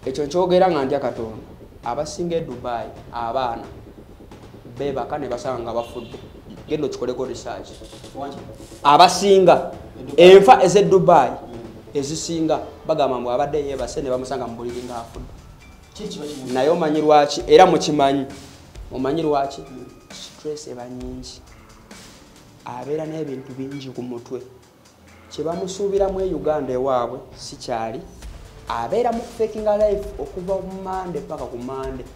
ekyo nkyogera nga ndya Katonda abasinga e Dubai abaana bebaka ne basanga nga bafudde genda okikoleko research abasinga enfa eze Dubai ezisinga bagamba mbu abadde yeebase ne bamusanga mu buliri nga afudde naye omanyi lwaki era mukimanyi omanyi lwaki stress eba nyingi abeera n'ebintu bingi ku mutwe kye bamusuubiramu e Uganda ewaabwe si kyali abeera mu fakinga life okuva ku Monday paka ku Monday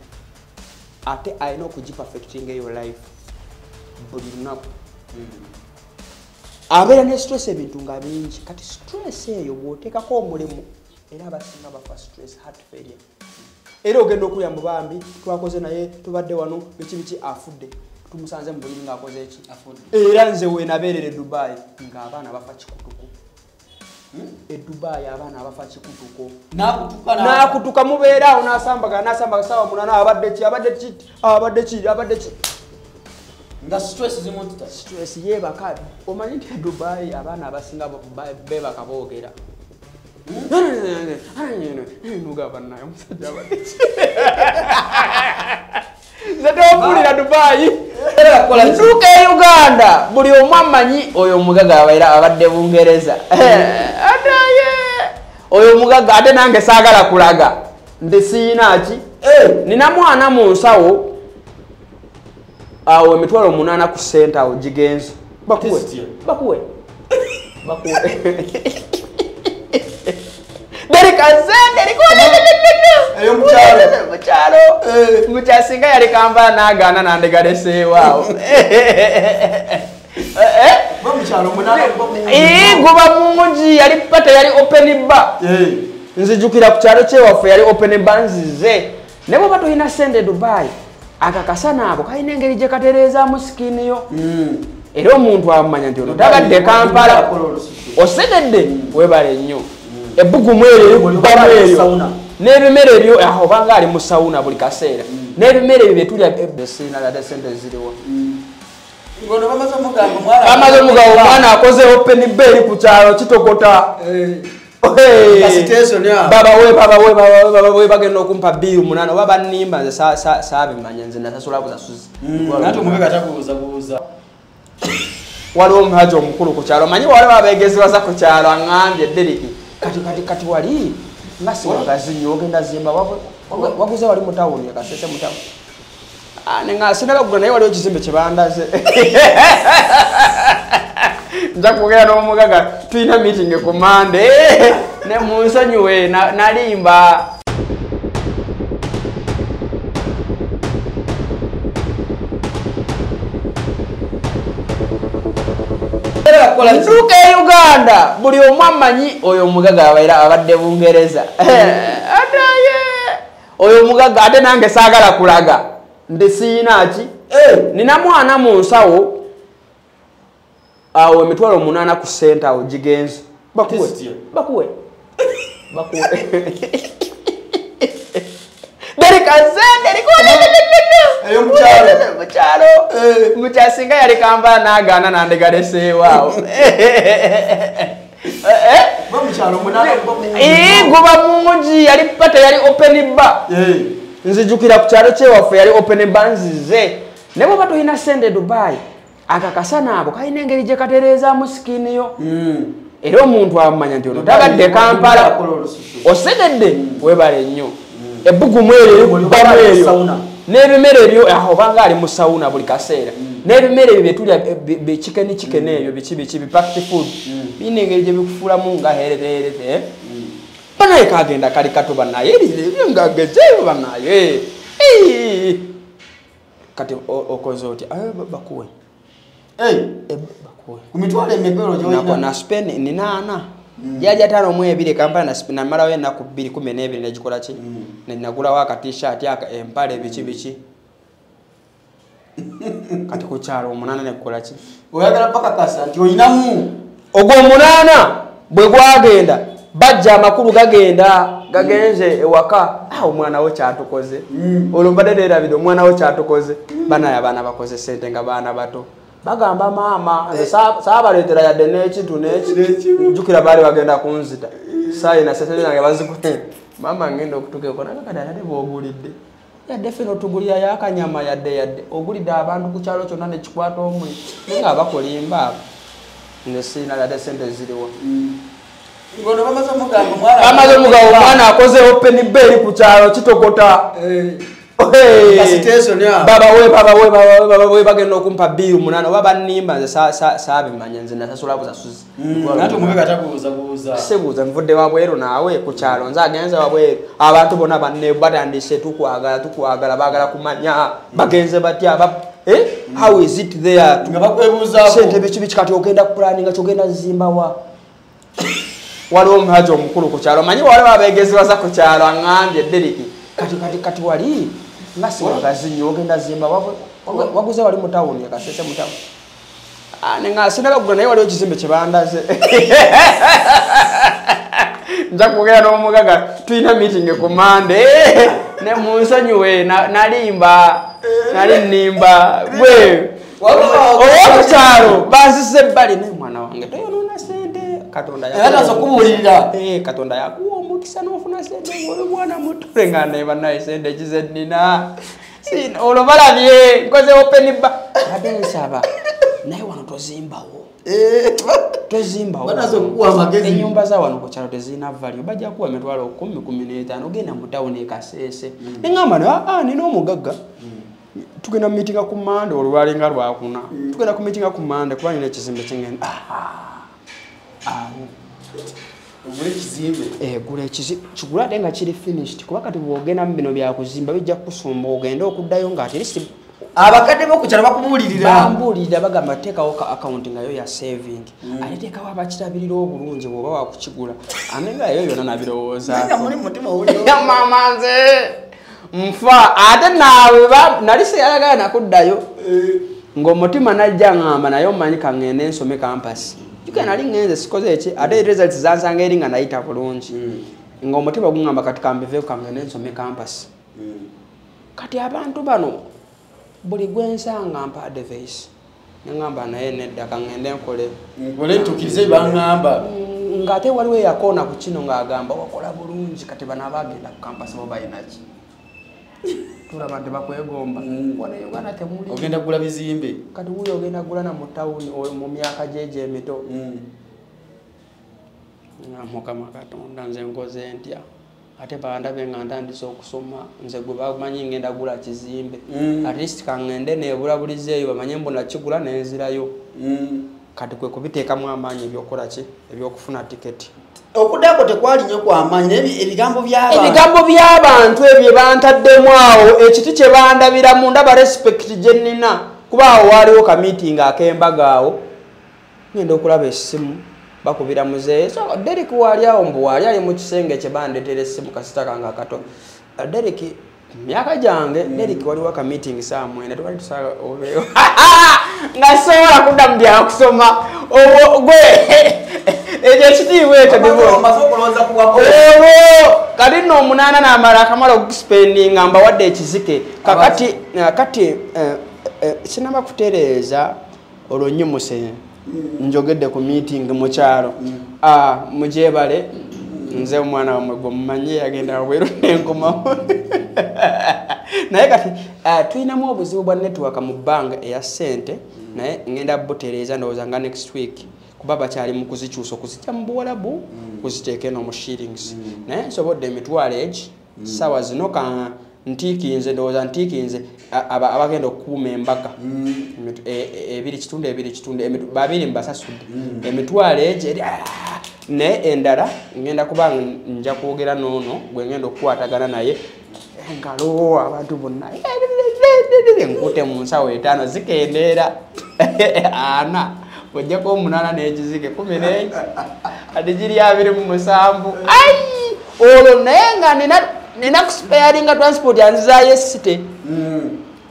ate alina okugipafecting eyo life buli lunaku abeera ne stress ebintu nga bingi kati stress eyo bw'oteekako omulimu era abasinga bafa stress heart failure era ogenda okuyamba bambi twakoze naye tubadde wano biki afudde tumusanze mu buliri ng'akoze eki era nze weenabeerera e Dubai ng'abaana bafa kikutuko e Dubai abaana abafa kikutuko nakutuka mubeera awo nasambaga sawa munana abadde ki nga stress zimutita stress yebaka omanyi nti e Dubai abaana abasinga bebaka boogera nugaba naye omusajja abadde ki zetopulira Dubai ntuuka e Uganda buli omu amanyi oyo omugaga abaira abadde Bungereza adaye oyo omugaga ate nange saagala kulaga nti siina ki nina mwana mu nsawo awo emitwalo 8 ku ssente awo gigenze bakuwe mukyasinga yali kamba nagaana nandegaleseewaawo guba mungi yali pata yali open bar nzijukira ku kyalo kyewaffe yali open bar nzize ne bwoba tolina sente Dubai akakasana ako kalina engeri gye katereezaamu sikini yo era omuntu amanya nti ono tagadde Kampala osegedde webale nnyo ebbugumu eryo ebbamu eryo n'ebimere ebyo obanga ali mu sawuna buli kaseera n'ebimere ebyo byetulya ebesiina ladde sente ziriwo bamaze omugabo omwana akoze open bar eri ku kyalo kitokota babawe bagenda okumpa biiru 8 oba bannimba nze saabimanya nze nasasula busasuzi waliwo omuhaji omukulu ku kyalo manyi waliwo abeegeziwaza ku kyalo aŋŋambye Deriki kati wali nga siwagazi nnyo ogenda zimba waguze wali mu tawuni akasese mu tawuni nenga sinabagula naye waliwo ekizimbe kye bandaze nja kwogera n'omugaga tulina meeting ku Monday ne munsonyiwe nalimba ntuuka e Uganda buli omu amanyi oyo omugaga abaira abadde Bungereza adaye oyo omugaga ate nange saagala kulaga nti siina ki nina mwana mu nsawo awo emitwalo 8 ku ssente awo gigenze bakuwe mukyasinga yali kamba nagaana nandegaleseewaawo guba mungi yali pata yali open bar nzijukira ku kyalo kyewaffe yali open bar nzize ne bwoba tolina sente Dubai akakasana ako kalina engeri gye katereezaamu sikini yo era omuntu amanya nti ono tagadde Kampala osegedde webale nnyo ebbugumu eryo ebbamu eryo n'ebimere ebyo obanga ali mu sawuna buli kaseera n'ebimere ebyo byetulya chikeni ebyo biki packed food birina engeri gye bikufuulamu nga hereterete banaye kagenda kali kato banaye ngagezeeyo banaye kati okoze oti bakuwe kumitwalo emegero gyolina na Spain ni 8 jaja 5 Kampala na marawo ennaku 212 negikola ki nenagulawo aka-t-shirt aka empale biki kati ku kyalo 8 nekola ki oyagala paka kasa nti oyinamu ogwo 8 bwe gwagenda bajja amakulu gagenze ewaka omwana wo kyatukoze olwo mbadde neerabira omwana wo kyatukoze banaye abaana bakoze sente nga baana bato bagamba maama saabaleetera yadde n'ekintu n'eki jjukira baali bagenda kunzita saayina sente nange bazikute mama ngenda okutukeko nakakadala tebogulidde yadde ffe notugulira yakanyama yadde ogulidde abantu ku kyalo kyonna nekikwata omuli naye nga bakolimba abo nesiina yadde sente ziriwo bamaze omugamba omwana akozeewo penibe eri ku kyalo kitokota babawe bagenda okumpa biiru 8 oba banimba nze saabimanya nze nasasula busasuzi sebuuza nvudde wabweru naawe ku kyalo nze agenze wabweru abantu bonna banne batandise tukwagala baagala kumanya bagenze batya how is it there sente biki kati ogenda kupulaninga kyogenda zimbawa waliwo omuhaji omukulu ku kyalo manyi waliwo abeegeziwaza ku kyalo aŋŋambye Deriki kati wali nga siwagazi nnyo ogenda zimba waguze wali mu tawuni akasese mu tawuni nenga sinabagula naye waliwo ekizimbe kyebandaze nja kugenda n'omugaga tulina meeting ku Monday ne munsonyiwe nalimba gwe owokukyalo banzise ebbali naye mwana wange toyonoona sente Katonda yakuwa omukisa n'ofuna sente ng'oli mwana muto nga neba naye sente ekize nnina olwo balabye nkozewo peniba ate nsaba naye wano tozimbawo ennyumba za wano ku kyalo tezirina value bajja kuwa emitwalo 10-15 ogenda mu tawuni ekaseese neŋŋamba nina omugagga tugenda kumiitinga ku Monday olwo lwalinga lwakuna tugenda kumiitinga ku Monday kuba nina ekizimbe kingenda gula ekizimbe kigula ate nga kiri finished kuba kati bwogenda mu bino byakuzimba bijja kusumba ogenda okuddayo nga ati abakadde bokukyala bambuulirira bagamba teekawo ka account nga yo ya saving ate teekawo abakirabirira obulungi bw'oba wakukigula ate nga eyo yonna nabirowoozaamama nze nfa ate naawe nali seyayagala nakuddayo ng'omutima najja ngamba naye omanyi kaŋŋende nsome campus juka nali ngenze sikoze eki ate results zansanga eri nga nayita bulungi ng'omutima guŋŋamba kati kambiveeku kaŋŋende nsome campus kati abantu bano buli gwensanga mpa advice neŋŋamba naye nedda kaŋŋende nkole ntukirize baŋŋamba ng'ate waliwo eyakoona ku kino ng'agamba wakola bulungi kati bano abagenda ku campus bo balinaki tulaba nti bakwegomba wano Uganda temuli ogenda kugula bizimbe kati wuyo ogenda kugula na mu tawuni mu myaka gyegyo emito Mukama Katonda nze nkoze ntya ate bandabe nga ntandise okusoma nze gwe bamanyi ngenda kugula kizimbe at least kaŋŋende neebulabulizeeyo bamanye mbona kigula nenzirayo kati kwe kubiteekamu amaanyi ebyokukola ki ebyokufuna tiketi okuddako tekwali nnyo kwamaanyi ebigambo by'abantu ebyo bantaddemu awo ekiti kye bandabiramu ndaba respect gye nnina kuba awo waaliwo ka meeting ak'embaga awo ngenda okulaba essimu bakubira muzeeyi so Derek waali awo mbu waali ali mu kisenge kye bandetera essimu kasita kange akato Derek myaka gyange Derek waliwo ka meeting saa 9 tewali tusala obeewo nga sobola kudda mu byakusoma gwe ekyo ekitiibwa ekyo kati nno 8 n'amala akamala okuspendinga mbawadde ekizike kati sinaba kutereeza olwo nnyumuse njogedde ku meeting mu kyalo mugyebale nze omwana wamwe gwe mumanye yagenda wabweru n'enkomawo naye kati tulinamu obuzibu bwa network mu bbanga eya ssente naye ngenda butereeza ndowooza nga next week kuba bakyali mu kuzikyusa okuzitya mu buwalabu kuziteeka eno mu shillings naye nsobodde emitwalo egi ssaawa zino ka ntiikinze ndowooza ntiikinze abagenda okukuuma embaga 2 babiri mbasasudde emitwalo egi eri naye endala ngenda kuba nja kwogera noono gwe ngenda okukwatagana naye engalo abantu bonna nkute mu nsawo 5 zikendeera 4 ojjako 8 n'ekizike 11 ate giri 27 olwo naye nga nina kusparinga transport yanzizaayo esite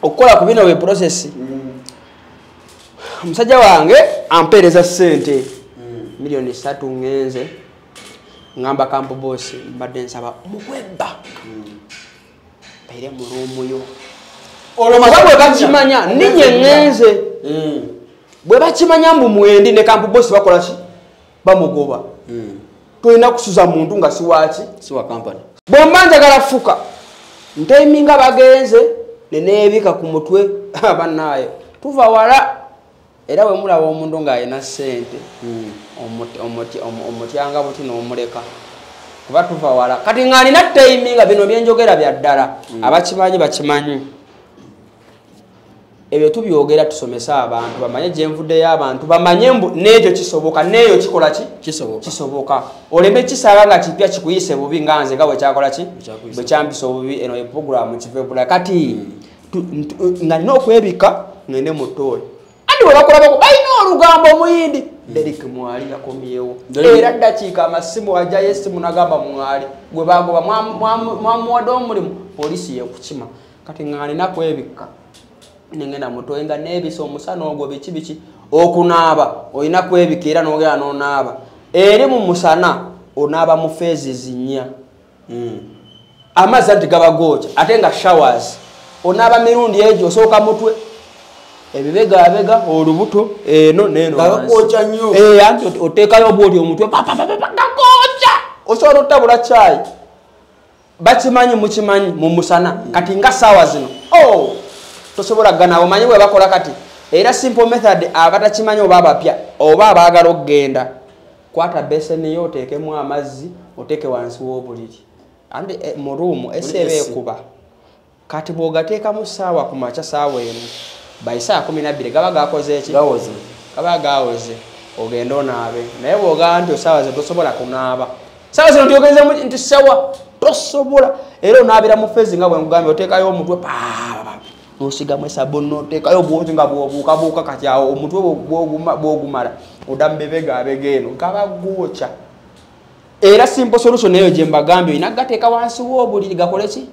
okukola ku bino we process omusajja wange ampeereza ssente milioni 3 ngenze ngamba kampo bosi mbadde nsaba mukwebba baire mu ruumuyo olwo bwe bakimanya ninye ngenze bwe bakimanya mbu mwendi ne kampo bosi bakola ki bamugoba tolina kusuza muntu nga siwaki siwa company bomba njagala fuka nteminga bagenze nenebika ku mutwe abanaye tuva wala era we mulaba omundu nga ayina ssente omutyanga buti n'omuleka kuba tuva wala kati ng'alina tayiminga bino byenjogera bya ddala abakimanyi bakimanyi ebyo tubyogera tusomesa abantu bamanye gyenvuddeyo abantu bamanye mbu n'ekyo kisoboka n'eyo kikola ki kisoboka oleme kisaba nga kipya kikuyise bubi nga nze nga bwe kyakola ki bwe kyampisa obubi eno epuroguramu kivebula kati nga nina okwebika ngende mu ttooyi andi bwe bakolabako balina olugambo omuyindi Derek Mwali yakomyewo era ddakiika amasimu ajayo essimu nagamba Mwali gwe bagoba mwamuwadde omulimu poliisi yekukima kati nga nina kwebika nengenda mutoye nga nebisa omusana ogwo biki okunaaba olina kwebika era n'ogera n'onaaba eri mu musana onaaba mu phases nnya amazzi anti gaba goocha ate nga showers onaaba mirundi egyo osooka mutwe ebibega olubuto eno neno gakocha nnyo anti oteekayo bwoti omutwe gakocha osobola otabula chai bakimanyi mukimanyi mu musana kati nga saawa zino tosobola gana omanyi bwe bakola kati era simple method abatakimanyi oba abapya oba abaagala okugenda kwata beseni yo oteekemu amazzi oteeke wansi w'obuliri andi mu ruumu esebe ekuba kati bw'ogateekamu ssaawa ku makya ssaawa emu bayisaa 12 gaba gakoze eki gaba gawoze ogenda onaabe naye bw'ogamba nti essaawa ze tosobola kunaaba ssaawa zino ntyogezemu nti ssawa tosobola era onaabira mu fezi nga bwe nkugambye oteekayo omutwe nosigamu esabuni noteekayo bwoti nga bwobuukabuuka kati awo omutwe bwogumala oddamu bibegabega eno gaba gwocha era simple solution eyo gye mbagambye olina gateeka wansi w'obuliri gakole ki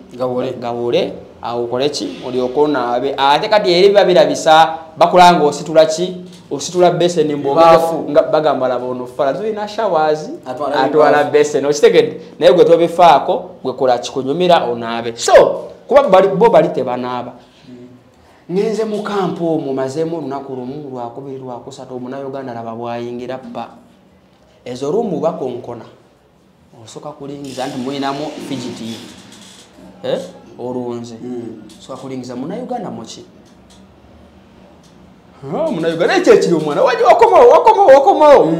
gawole awo okole ki olyoke onaabe ate kati eri biba birabisa bakulanga ositula ki ositula beseni nga bagamba laba onofala tulina showers atwala beseni okitegedde naye gwe tobifaako gwe kola kikunyumira onaabe so kuba bo bali tebanaaba ngenze mu kampo omwo mazemu olunaku lumu lwakubiri lwakusatu omunauganda laba bwayingira ppa ezo lumu bakonkona osoka kulingiza nti mulinamu fugitive olunze osoka kulingiza munauganda muki munauganda ekyo ekiri omwana waji wakomawo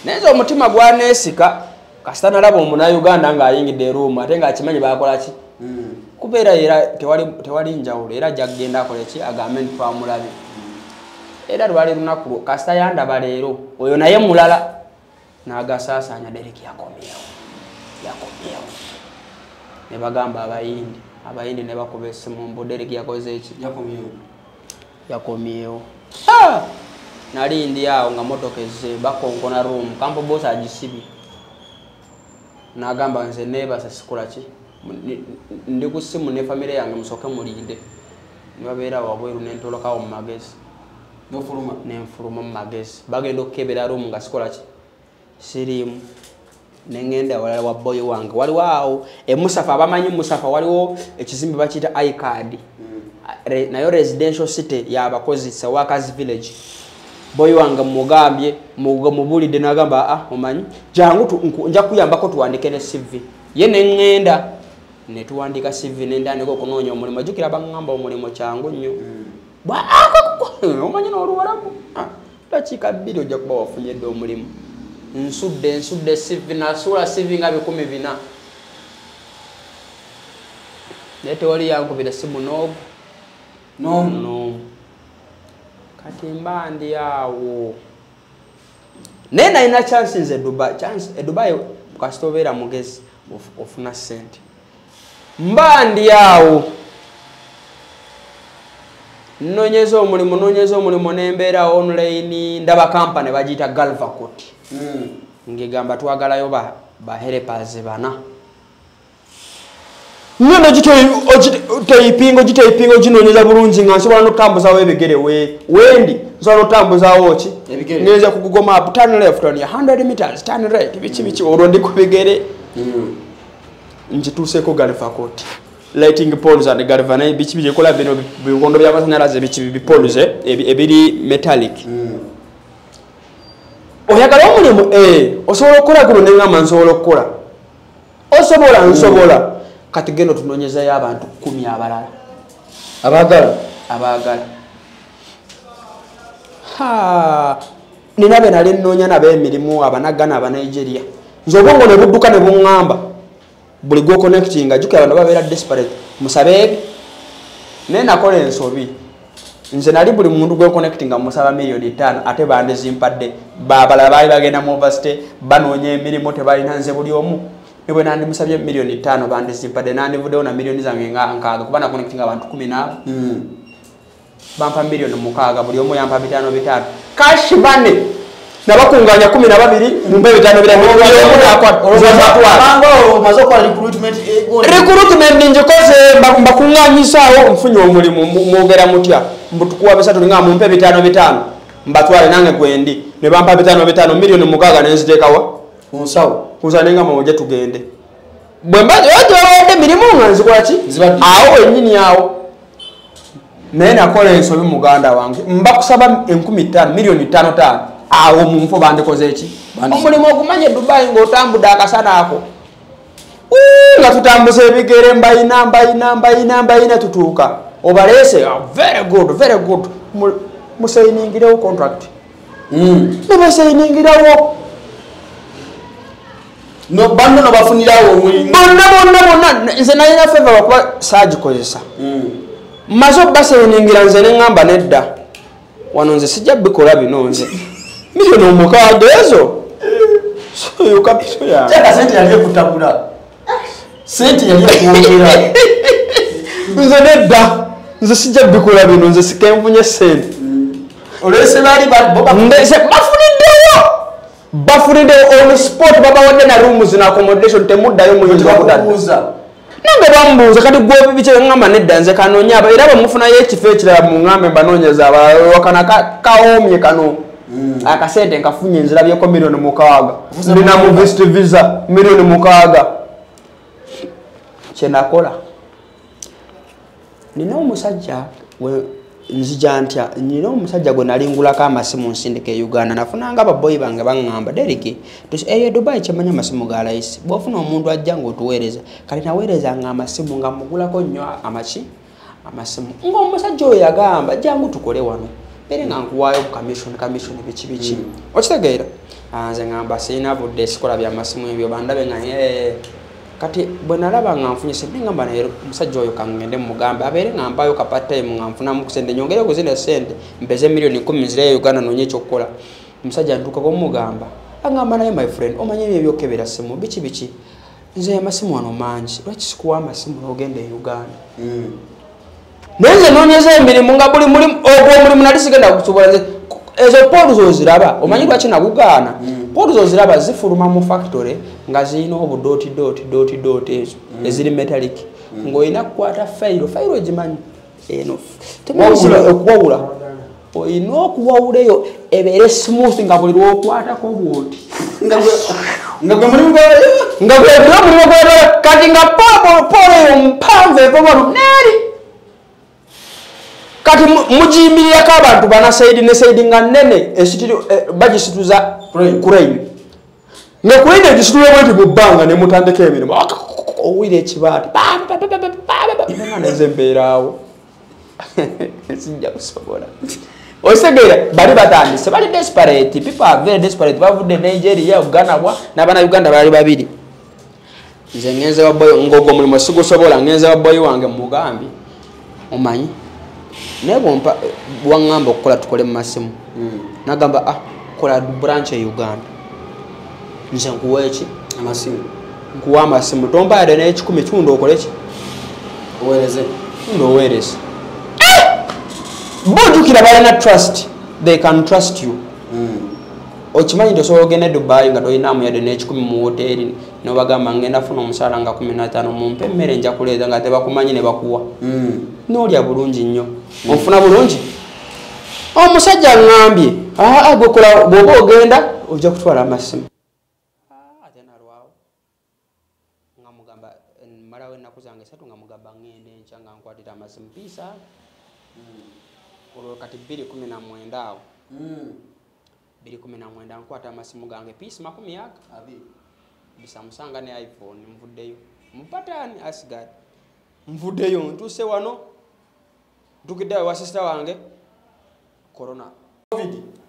naye omutima gwaneesika kasita nalaba omunauganda ng'ayingidde eruumu ate ng'akimanyi bakola ki kubeera era tewali njawulo era jagenda akole ki agambe nti twamulabe era lwali lunaku kasita yandaba leero oyo naye mulala n'agasaasanya Derek yakomyewo ne bagamba abayindi ne bakuba essimu mbu Derek yakoze eki yakomyewo nali ndi awo nga motoka ezze bakonkona ruumu kampo bosi agisibye n'agamba nze neebasa sikola ki ndi ku ssimu ne famire yange musooke mulinde ne babeera wabweru nentolokawo mu magezi nenfuluma mu magezi bagenda okukebera ruumu nga sikola ki siriimu nengenda walala wa boyi wange waliwo awo emusafa abamanyi musafa waliwo ekizimbe bakiyita icard nayo residential city y'abakozi Sewakazi village boyi wange mugambye mubulidde n'agamba omanyi jangu nja kuyambako tuwandike ne CV ye nengenda netuwandika CV nendandika okunoonya omulimu jjukira baŋŋamba omulimu kyangu nnyo omanyi n'oluwalamu dakiika 2 ojja kuba wafunye dde omulimu nsudde CV nasuula CV nga 400 naye tewali yankubira simu n'omu kati mba ndi awo naye nalina chance nze Dubai kasita obeera mugezi ofuna ssente mba ndi awo nonyeza omulimu nembeera online ndaba kampani bagiyita Galvacot ngegamba twagalayo ba helpers bana nyono giteipingo ginonyeza bulungi nga nsobola nokutambuzawo ebigere wendi nsobola nokutambuzawo ki ngenza ku Google Map turn left on 100 meters turn right biki olwo ndi ku bigere njituuseko Galvacot lighting poles and galvanized biki byekola bino bikondo by'amasanyalaze biki bipoles ebiri metallic oyagala omulimu osobola okukola guno nengamba nsobola okukola osobola nsobola kati gendo tunonyezayo abantu 10 abalala abagala nina be nali nnoonya nabo emirimu abanagana abanigeria nze obwongo ne budduka ne buŋŋamba buli gwo connectinga jjukira abantu babeera desperate musabeege naye nakola ensobi nze nali buli muntu gwe connectinga musaba $5,000,000 ate bandizimpadde babalala baali bagenda mu university banoonya emirimu tebalina nze buli omu ne bwe nandimusabye $5,000,000 bandizimpadde nandivuddewo na miliyoni zange nkaaga kuba na connectinga abantu 10 bampa $6,000,000 buli omu yampa $5,500 cash money nabakunganya 12 mumpe $5,500 njikoze mbakunganyisaawo nfunye omulimu mwogera mutya mbutukuwa besatu nga mumpe $5,500 mbatwale nange gwendi ne bampa $5,500 $6,000,000 nenziteekawa kunsalenga mawoje tugende bwembaje mirimu nga nzikolaki awo wennyini awo naye nakola ensobi muganda wange mbakusaba 15,000 $5,500 awo munfo bandikoze eki omulimu ogumanye Dubai ng'otambudde akasana ako nga tutambuza ebigere mbayina tutuuka obaleese very good musayiningirawo contract nebasayiningirawo banno nobafunirawo omulimu bonna nze nalina feva bakuba saagikozesa maze obasayiningira nze neŋŋamba nedda wano nze sijja bikola bino nze $6,000,000 ezo nze nedda nze sijja bikola bino nze sikenfunye sente bafuniddewo on sport babawadde na rooms na accommodation temuddayo muyinza nange bambuuza kati gwebikyeŋŋamba nedda nze kanoonya era bamufunayo ekifo ekirala muŋŋambe mbanoonyeza wakana kawoomye kano akasente nkafunye nzirabyeko $6,000,000 nina mu visit visa $6,000,000 kyenakola nina omusajja nzija ntya nina omusajja gwe nalingulako amasimu nsindika e Uganda nafunanga ababoyi bange baŋŋamba Derek eyo Dubai kyemanya amasimu ga layisi bw'ofuna omuntu ajja ng'otuweereza kati naweerezanga amasimu nga mugulako nnyo amasimu ng'omusajja oyo yagamba jangu tukole wano bere nga nkuwaayo commission biki okitegeera nze ngamba sirina budde sikola byamasimu ebyo bandabe nga kati bwe nalaba nga nfunye sente ngamba naye omusajja oyo kangende mugambe abeere nga mpaayo ka part time nga nfunamu kusente nyongere kuzina sente mpeze $10,000,000 nzirayo Uganda noonye ekyokukola omusajja ntuukako mugamba agamba naye my friend omanyi ebyo ebyokebera simu biki nze amasimu wano mangi lwaki sikuwa amasimu n'ogenda e Uganda naye nze noonyeza emirimu nga buli mulimu ogwo omulimu nali sigenda kusobola nze ezo poolu zoziraba omanyi lwaki nagugaana poolu zoziraba zifuluma mu factory nga zirina obudooti ezo eziri metallic ng'olina kukwata fayiro ogimanyi eno temuwula okuwawula olina okuwawula eyo ebeere smooth nga buli lwokwatako bwoti nga gwe mulimu gwebala kati nga poolu eyo mpanvu evobalo neeri kati mujimirirako abantu bana saidi ne saidi nga nnene bagisituza crane nga crane egisitula bweti mu bbanga ne mutandika emirimu owire ekibaati neze mbeeraawo sijja kusobola osegeera bali batandise bali desperate people are very desperate bavudde Nigeria Uganda n'abana Uganda bali babiri nze ngenze waboyo ngogo mulimu sigusobola ngenze waboyo wange mugambi omanyi naye bwompa waŋŋamba okukola tukole mu masimu nagamba kola branch e Uganda nze nkuwa eki amasimu nkuwa amasimu tompaade n'ekikumi tunda okole ki oweereze bojjukira balina trust they can trust you okimanyi nti osobola ogenda e Dubai nga tolinamu yadde n'ekikumi mu woteeri nobagamba ngenda funa omusaala nga 15 mumpe emmere nja kuleeza nga tebakumanyi ne bakuwa n'olya bulungi nnyo onfuna bulungi omusajja aŋŋambye gwekola bw'oba ogenda ojja kutwala amasimu ate nalwawo nga mugamba malawo ennaku zange 3 nga mugamba ŋŋenda enkya nga nkwatira amasimu piisa olwo kati 2019 awo 2019 nkwata amasimu gange piisi 20 bisamusanga ne iPhone nvuddeyo mupatani asgard nvuddeyo ntuse wano tukidde wa sister wange corona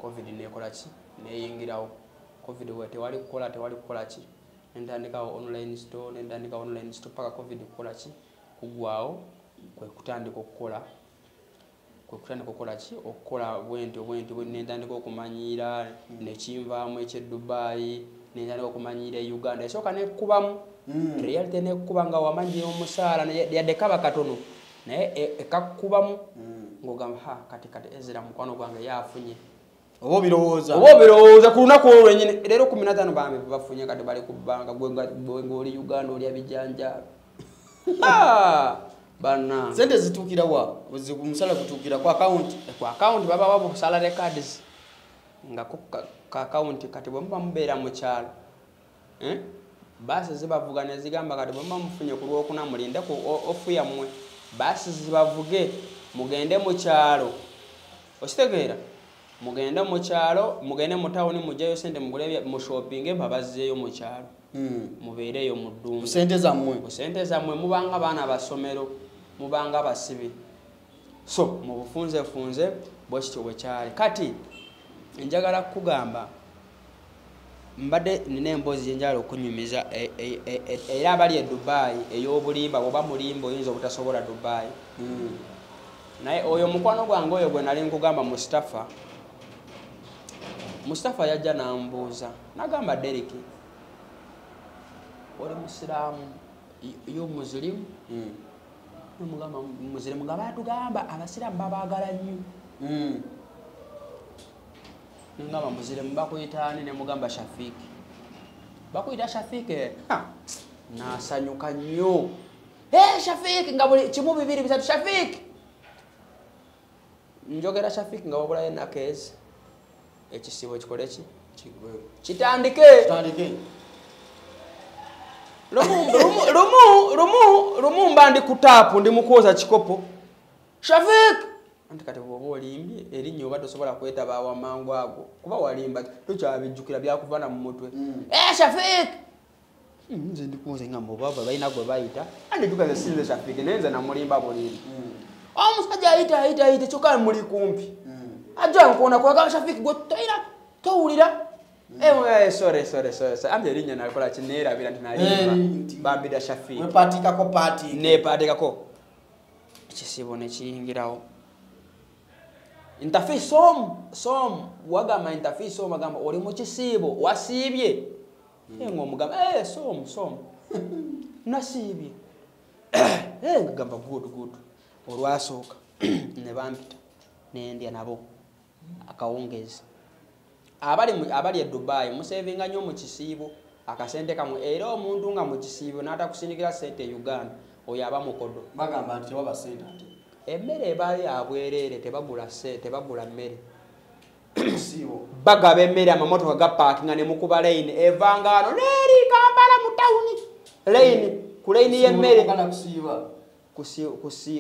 covid nekola ki neyingirawo covid wete wali kukola ki endandika online store paka covid kukola ki kugwawo kwe kutandika okukola ki okukola bwenti nendandika okumanyira nekinvaamu ekye Dubai nendandika okumanyira Uganda esooka nekubamu reality nekuba nga wamanyira omusaala yadde kaba katono naye ekakubamu ngogamba kati Ezra mukwano gwange yafunye obo birowooza ku lunaku olwo lwennyini leero 15 bambi bafunye kati bali ku bbanga gwe ng'oli Uganda oli abijanja bana sente zituukira wa omusala gutuukira ku account baba wabo salary cards nga ku account kati bwe muba mubeera mu kyalo basi zibavuga ne zigamba kati bwe muba mufunye ku lwokuna mulinde ku ofu yammwe basi zibavuge mugende mu kyalo okitegeera mugende mu kyalo mugende mu town mujjayo sente mugule mu shopping babazzeeyo mu kyalo mubeereyo mu ddungu sente zammwe mubanga baana basomero mubanga basibi so mu bufunze bwekityo bwe kyali kati njagala kugamba mbadde nina emboozi yenjala okunyumiza era abali e Dubai ey'obulimba bwoba mulimba oyinza obutasobola Dubai naye oyo mukwano gwange oyo gwe nali nkugamba Mustafa yajja nambuuza nagamba Derek oli musiraamu y'omuzirimu nomugamba muzirimu nga batugamba abasiraamu babaagala nnyo nengamba muzirimu bakuyitaani nemugamba Shafiki bakuyita Shafiki nasanyuka nnyo Shafiki nga buli kimu 2 3 Shafiki njogera Shafiki nga wabulayo nakezi ekisibo kikole ki kitandike lumu mba ndi kutaapu ndi mukoza kikopo Shafik anti kati bwoba olimbye erinnya oba tosobola kwetaba awamangu ago kuba walimba tokyabijjukira byakuvana mu mutwe Shafik nze ndikuuze nga mubaba balina gwe bayita andijjukaze sinze Shafik nenze namulimba bulimbi omusajja ayita kyokka muli kumpi ajja nkuona kwaga Shafik gwe towulira sorry amye erinnya nakola kineerabira nti nalimba bambida Shafik nepatikako ekisibo nekiyingirawo ntafi som wagamba ntafi som agamba oli mu kisiibo wasiibye ng'omugamba som nasiibye ngamba good olwasooka ne bampita nendya nabo akawungezi abali e Dubai musevinga nnyo mu kisiibo akasente kamwe era omuntu nga mu kisiibo n'atakusindikira sente e Uganda oyo aba mukodo bagamba nti tewaba sente ate emmere eba yabwereere tebagula mmere bagaba emmere amamotoka gapaakinga ne mukuba layini evangaano neeri Kampala mu tawuni layini ku layini y'emmere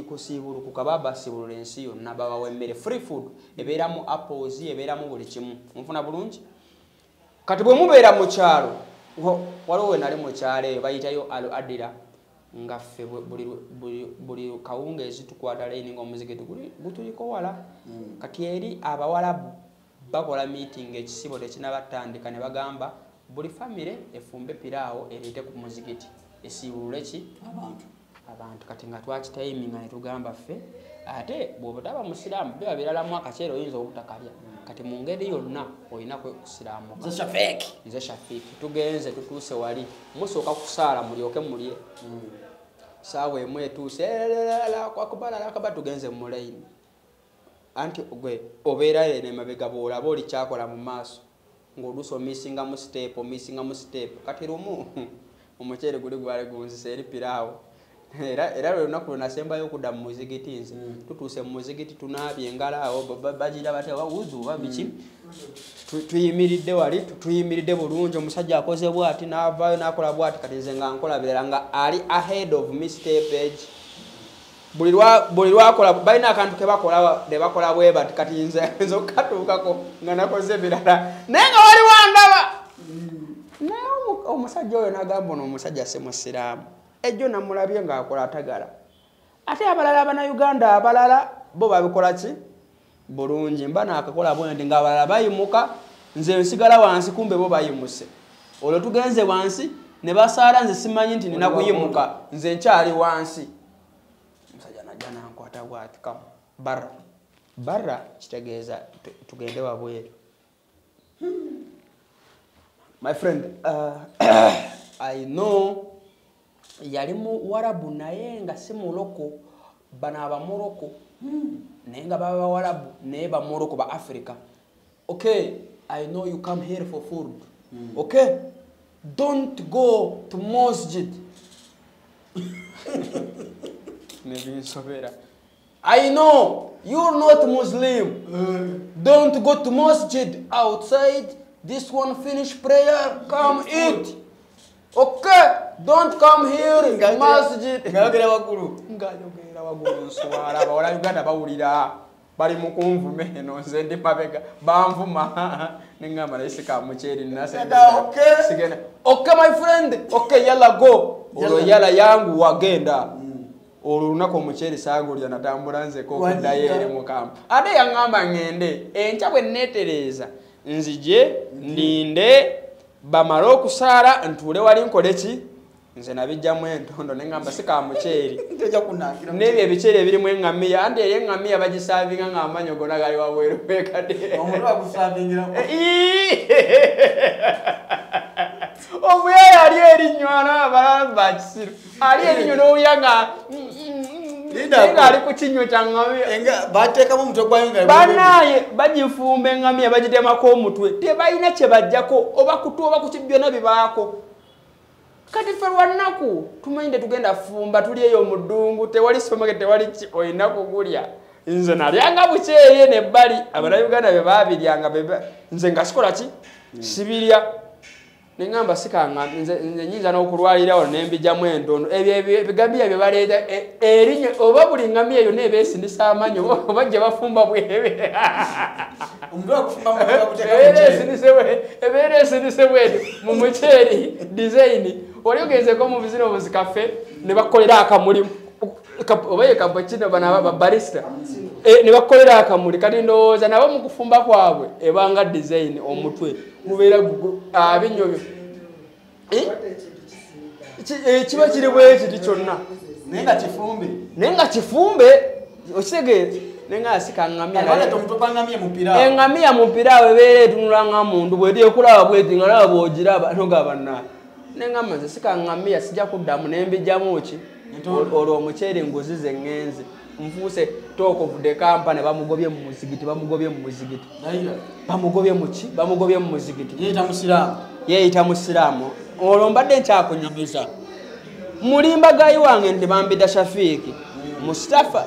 kusiibulukuka babasibulula ensi yonna babawa emmere free food ebeeramu apples ebeeramu buli kimu munfuna bulungi kati bwe mubeera mu kyalo waliwo we nali mu kyalo eyo bayitayo Al Adira nga ffe buli kawungeezi tukwata layini ng'omuzigiti gutuliko wala kati eri abawalabu bakola meeting ekisibo tekinabatandika ne bagamba buli famire efumbe piraawo ereete ku muzigiti esiibulule ki abantu kati nga twakitayiminga ne tugamba ffe ate bw'obutaba musiraamu biba biralamu akaceera oyinza obutakalya kati mu ngeri yonna olina kusiraamuka nze Shafiki tugenze tutuuse wali musooka kusaala mulyoke mulye saawa emu etuuse akaba tugenze mu layini anti gwe obeera eno emabega bw'olaba oli kyakola mu maaso ng'oluusi omisinga mu step kati lumu omuceere guli gwali gunzisa eri piraawo era lwe lunaku lunasembayo okudda mu muzigiti nze tutuuse mu muzigiti tunaabye engalo awo bagira batya wawuzu oba biki tuyimiridde wali tuyimiridde bulungi omusajja akoze bwati n'avaayo n'akola bwati kati nze nga nkola birala nga ali ahead of me step age buli lwakola balina akantu ke bakola bwe bati kati nze okatuukako nga nakoze birala naye nga wali wandaba naye omusajja oyo n'agamba ono omusajja si musiraamu ejjo namulabye ng'akola atagala ate abalala abannayuganda abalala bo babikola ki bulungi mba naakakola bwendi ng'abalala bayimuka nze nsigala wansi kumbe bo bayimuse olwo tugenze wansi ne basaala nze simanyi nti nina kuyimuka nze nkyali wansi omusajja najja nankwata bw'ati kamu barra kitegeeza tugende wabweru my friend I know yali mu warabu naye nga si muloko bano abamoroko naye nga baba bawarabu naye bamoroko ba Africa. Okay, I know you come here for food. Okay, don't go to masjid. I know you're not Muslim. Don't go to masjid outside. This one finish prayer, come eat. Okay, don't come here masjid. Ngayogera waggulu nswala abawala Uganda bawulira bali mu kunvuma eno nze ndi mabega banvuma nengamba naye sika mukyeri sigenda. Okay my friend, okay yalla go. Olwo yalla yangu wagenda olwo lunaku omukyeri saagulya natambula nzeko okuddayo eri mu kampa ate yaŋŋamba ŋŋende enkya bwe nneetereeza nzije ndinde bamale okusaala ntuule wali nkole ki nze nabijjamu entondo neŋŋamba sika mukyeri n'ebyo ebikyeri ebirimu eŋŋamiya anti eri eŋŋamiya bagisaavinga ng'amanyo gonna gali wabweru bekadde omuyaya ali erinywana abalala bakisiru ali erinnyo n'owulira nga ali ku kinnyo kya ŋŋamiya bateekamu omutwe gwayo banaye bagifumba eŋŋamiya bagitemako omutwe tebalina kye bajjako oba kutu oba ku byonna bibaako kati ffe lwannaku tumanyide tugenda fumba tuli eyo mu ddungu tewali supermarket tewali ki olina kugulya nze nalyanga bukyeri nebbali abannayuganda be baabiryanga nze nga sikola ki sibirya neŋŋamba sikanga nze nyinza n'okulwalirawo nembijjamu entondo ebyo ebigamiya bye baleeta erinnya oba buli ŋŋamiya yonna eba esindisa amanyo oba gye bafumba bwebe ebeera esindise bweti mu mukyeri design oli ogenzeko mu buzina obuzikafe ne bakolera akamuli oba ye cappuccino bana babarista ne bakolera akamuli kati ndowooza nabo mu kufumba kwabwe ebanga design omutwe mubeera abinyo byo kiba kiri bwekiti kyonna naye nga kifumbe okitegeeza naye nga asikaŋŋamiya eŋŋamiya mupira ebeera etunula nga muntu bweti ekulaba bweti nga laba bwogiraba nogaba naye neŋŋamba nze sikaŋŋamiya sijja kuddamu nembijjamu ki olwo omukyeri nguzize ŋŋenze nfuuse talk of the company bamugobye mu muzigiti bamugobye mu muzigiti yeeyita musiraamu olwo mbadde nkyakunyumiza mulimbagayi wange nti bambida Shafiiki Mustafa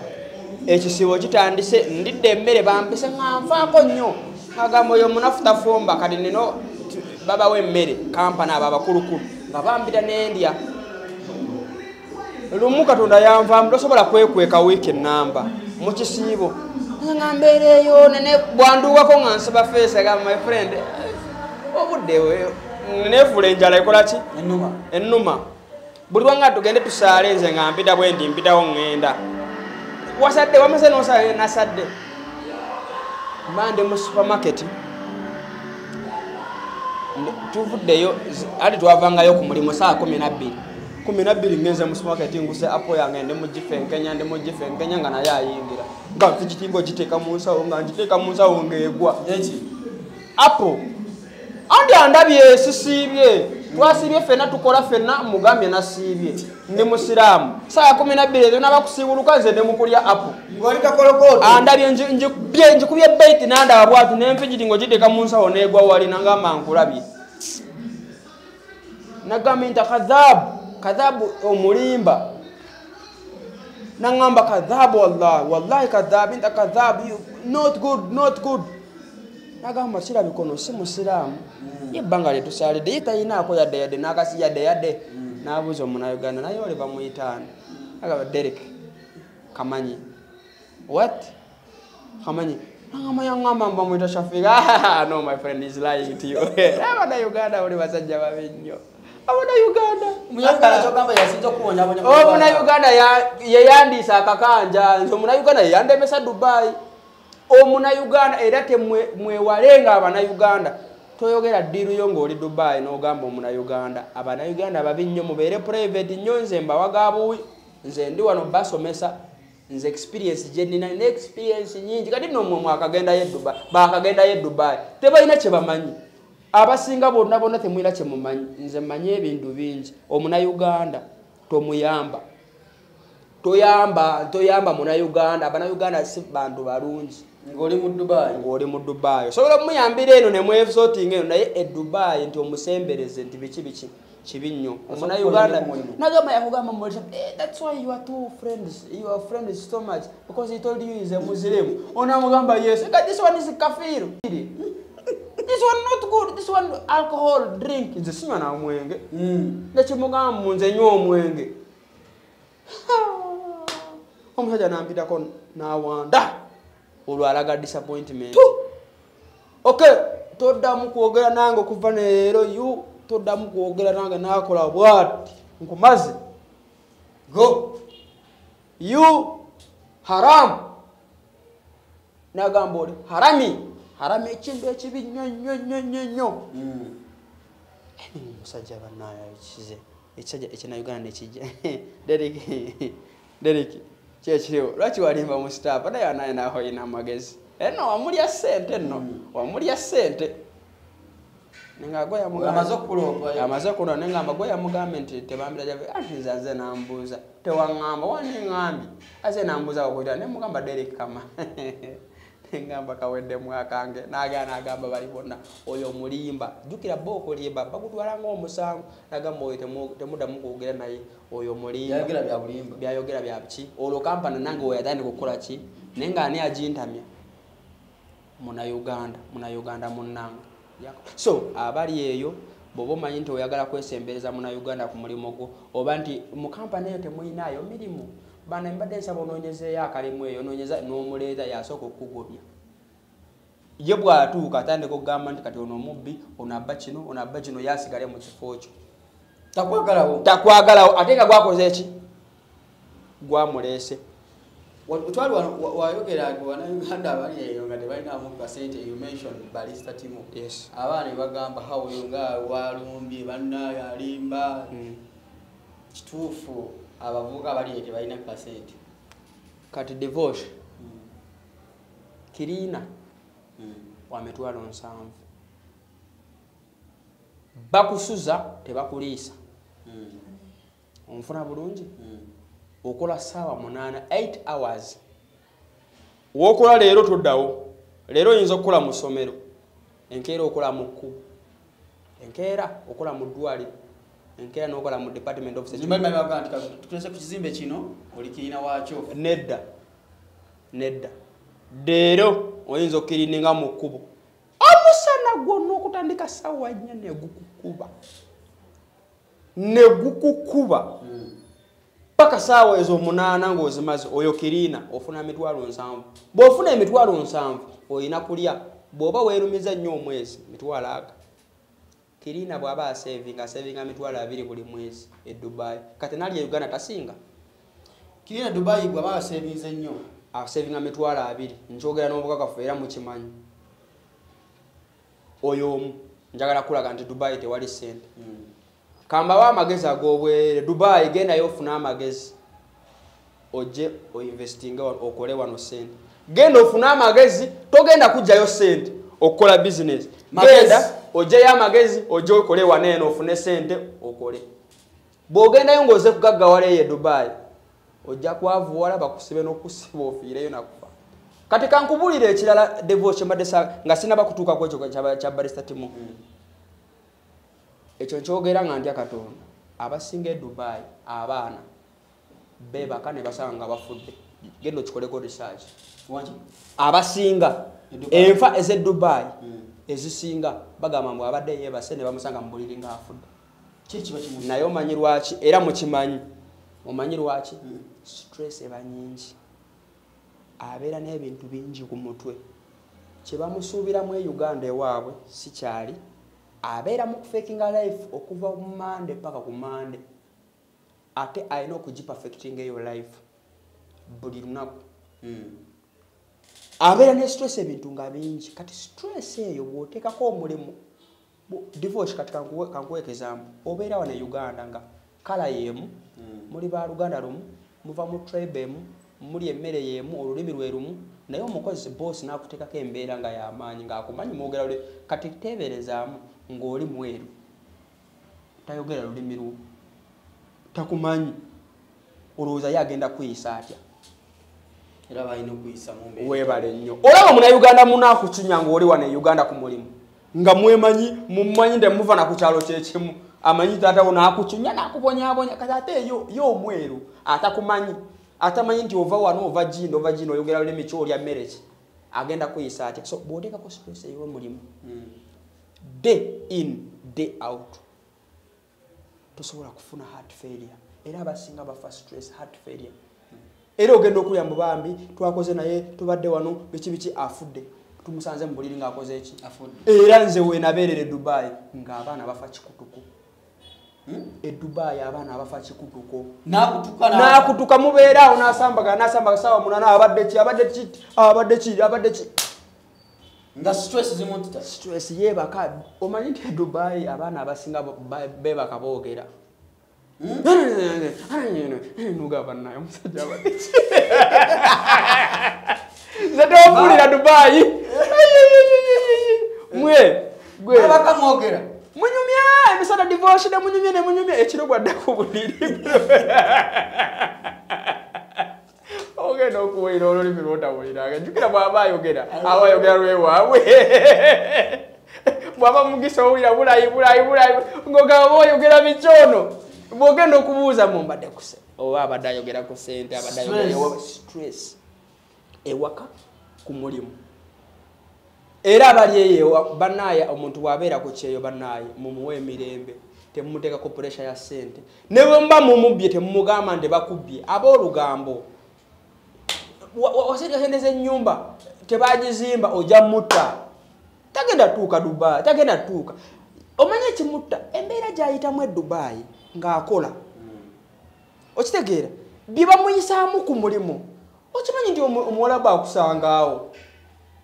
ekisibo kitandise ndidde emmere bampise nga nfaako nnyo agamba oyo munafu tafumba kati nino babawo emmere kampani abo abakulukulu nga bambida n'endya lumu Katonda yanvaamu tosobola kwekweka wiiki ennamba mu kisiibo nga mbeereeyo nene bwanduwako nga nsiba feesi agamba my friend obudde nefuula enjala ekola ki ennuma buli lwanga tugende tusaale nze nga mpita bwendi mpitawo ŋŋenda wasadde wamaze nosaale nasadde mbande mu supermarket tuvuddeyo ati twavangayo ku mulimu saa 12 ngenze mu supermarket nguse apo yange ndi mugifenkenya nga naye ayingira nga kikitimbo giteeka mu nsawo nga ngiteeka mu nsawo ng'egwa apo andi andabye sisiibye twasiibye ffenna tukola ffenna mugambye nasiibye ndi musiraamu saa 12 nabakusiibuluka nze nemukulya apo andabye njikubye beiti nandaba bwatu nenfijiti ng'ogiteeka mu nsawo neegwa wali nangamba nkulabye nagambye nti kadhabu omulimba nangamba kadhabu wallahi kadhabu nta kadhabu not good nagamba sira bikono si musiraamu yebbanga lyetusaalidde ye tayinaako yadde nakasi yadde nabuuza omunayuganda naye oli bamuyitaani agamba Derek Kamanyi what Kamanyi nangamba bamuyita Shafiiki no my friend is lying to you abannayuganda oli basajja babi nnyo Uganda yeyandiisa akakanja nti Omunauganda yeyandemesa Dubai. Omunauganda era temwewalenga Abanauganda. Toyogera ddiiru yo ng'oli Dubai n'ogamba Omunauganda. Abanauganda babi nnyo mubeere private nnyo nze mbawagaabuwi. Nze ndi wano basomesa. Nze experience gye nnina ne experience nyingi. Kati nno mmwe mwakagendayo Dubai. Baakagendayo Dubai. Tebalina kye bamanyi. Abasinga bonna temwina kye mumanyi. Nze mmanyi ebintu bingi. Omunauganda tomuyamba. Toyamba Munauganda. Abanauganda si bantu balungi. Ng'oli mu Dubai. Osobola muyambira eno ne mwesotinga eno naye Dubai nti omusembereze nti biki kibi nnyo. Omunauganda nagamba yakugamba mu that's why you are two friends. You are friends so much because he told you he is a Muslim. Onamugamba yes. This one is kafir. This one not good. This one alcohol drink. Nze sinywa na mwenge. Nekimugamba munze nnyo omwenge. Omusajja nampitako n'awanda. Olwalaga disappointment. Okay, toddamu kwogera nange okuva leero you toddamu kwogera nange nakola bwati nkumaze. Go. You haram. Nagamba oli harami. Harami ekintu ekibi nnyo. Musajja bannaayo ekize. Ekisajja ekinauganda nekijja. Derek. Chechiro lwaki walimba mu staff naye naye naho ina magezi eno wamulya sente no wamulya sente nenga goya mugamba amaze kuno nenga amagoya mugambe nti tebambira jave nze nambuza tewangamba wani ngambi ase nambuza okwita ne mugamba Derek kama ngamba kawedde mwakange nagamba bali bonna oyo mulimba jukira boko liba bakutwala ngo omusango nagamba oyo temuda mukugera naye oyo mulimba byayogera bya biki olwo kampani nange oyo yatandi kukola ki nenga ani ajintamya Munauganda munnanga so abali eyo bobo manyi nti oyagala kwesembereza Munauganda ku mulimo gwo oba nti mu kampani eyo temuyinayo mirimu bana mbadde nsaba onoonyezeeyo akalimu eyo onoonyeza n'omuleeta yasooka okukugobya ye bw'atuuka atandika okugamba nti kati ono omubbi onabba kino yasigale mu kifo kyo takwagalawo ate nga gwakoze eki gwamuleese Utwali wayogera Uganda abali eyo nga tebalinamu kasente you mentioned Barista Timo. Yes. Abaana bagamba hawo nga walumbye bannaye alimba. Kituufu abavuga abali eyo tebalina kasente. Kati divorce. Kirina. Wametwalo 7. Bakusuza tebakuliisa. Onfuna bulungi. Okola sawa 8 hours. Wokola leero tuddawo. Leero yinza okukola mu ssomero. Enkeera okola mu kkubo. Enkeera okola mu ddwaliro. Enkeera n'okola mu Department of Security. Tukese ku kizimbe kino oli kirina waakyo. Nedda. Leero oyinza okirininga mu kkubo. Omusana gwonna okutandika ssaawa 4 negukukuba. Paka sawa ezo 8 ng'ozimaze oyo kirina ofuna emitwalo 7. Bw'ofuna emitwalo 7 oyina kulya bw'oba weerumiza nnyo omwezi mitwalo aga. Kirina bw'aba asevinga mitwalo 2 buli mwezi e Dubai. Kati nali Uganda tasinga. Kirina Dubai bw'aba asevinze nnyo. Asevinga mitwalo 2. Nkyogera n'obukakafu era mukimanyi. Oyo njagala kulaga nti Dubai tewali sente. Kamba wa magezi agobwere Dubai genda yofuna amagezi oje o investinga okole wano sente genda ofuna amagezi togenda kujjayo sente okola business genda oje ya magezi oje okole waneno ofune sente okole bogenda yongoze kugagga wale ye Dubai ojja kwavuwala bakusibe n'okusiba ofiireyo nakufa kati kankubulire ekirala divorce madesa nga sina bakutuuka kwekyo kya Barista Timo. Ekyo nkyogera nga ntya Katonda abasinga Dubai abaana bebaka ne basanga bafudde gendo kikoleko research abasinga enfa eze Dubai ezisinga bagamba mbu abadde yebase ne bamusanga mu buliri nga afudde naye omanyi lwaki era mukimanyi omanyi lwaki stress eba nyingi abeera n'ebintu bingi ku mutwe kye bamusuubiramu e Uganda ewaabwe si kyali abeera mu kufekinga life okuva ku Monday paka ku Monday ate alina okugipafectinga eyo life buli lunaku abeera ne stress ebintu nga bingi kati stress eyo bw'oteekako omulimu divorce kati kankuwa example obeera wane Uganda nga kala yemu muli ba Luganda lumu muva mu tribe emu muli emmere yemu olulimi lwe lumu naye omukozi boss n'akuteekako embeera nga y'amaanyi ng'akumanyi mwogera lwe kati teeberezaamu ng'oli mweru tayogera lulimi lwo takumanyi olowooza ye agenda kuyisa atya era balina okuyisa mu mbeera weebale nnyo olaba Munnayuganda munaakukinya ng'oli wane Uganda ku mulimu nga mwemanyi mummanyi nte muva na ku kyalo kyekimu amanyi taatawo n'akukinya n'akubonyaabonya kati ate yo omweru atakumanyi atamanyi nti ova wano ova gino oyogera lulimi ki olya mmere ki agenda kuyisa atya so bw'oteekako stress ey'omulimu day in day out tosobola kufuna heart failure era abasinga bafa stress heart failure era ogenda okulya mu bambi twakoze naye tubadde wano biki afudde tumusanze mu buliri ng'akoze eki era nze weenabeerera Dubai ng'abaana bafa kikutuko Dubai abaana abafa kikutuko n'akutuka mubeera awo n'asambaga saawa 8 abadde ki nga stress zimutita stress yebaka omanyi nti Dubai abaana abasinga bebaka boogera nugaba naye omusajja abadde ki zetofulira Dubai gwe abaka mwogera munyumya emisana divorce ne munyumya ekiro bwadde ku buliri ogenda okuwulira olulimi lwotawuliranga jjukira bw'aba ayogera aba ayogera lwewaabwe bw'aba mugisa owulira bulayi ng'ogamba oyogera bikyono bw'ogenda okubuuza mu mbadde kuse oba abadde ayogera ku ssente abadde ayogera stress ewaka ku mulimu era abali eyo bannaye omuntu bw'abeera ku kyeyo bannaye mumuwa emirembe temumuteekako pressure ya ssente ne bwe muba mumubbye temumugamba nti bakubbye aboolugambo waseetasendeza ennyumba tebagizimba ojja mutta tagenda tuuka Dubai tagenda tuuka omanye ekimutta embeera gy'ayitamu Dubai ng'akola okitegeera bye bamuyisaamu ku mulimu okimanyi nti omuwalabu akusangaawo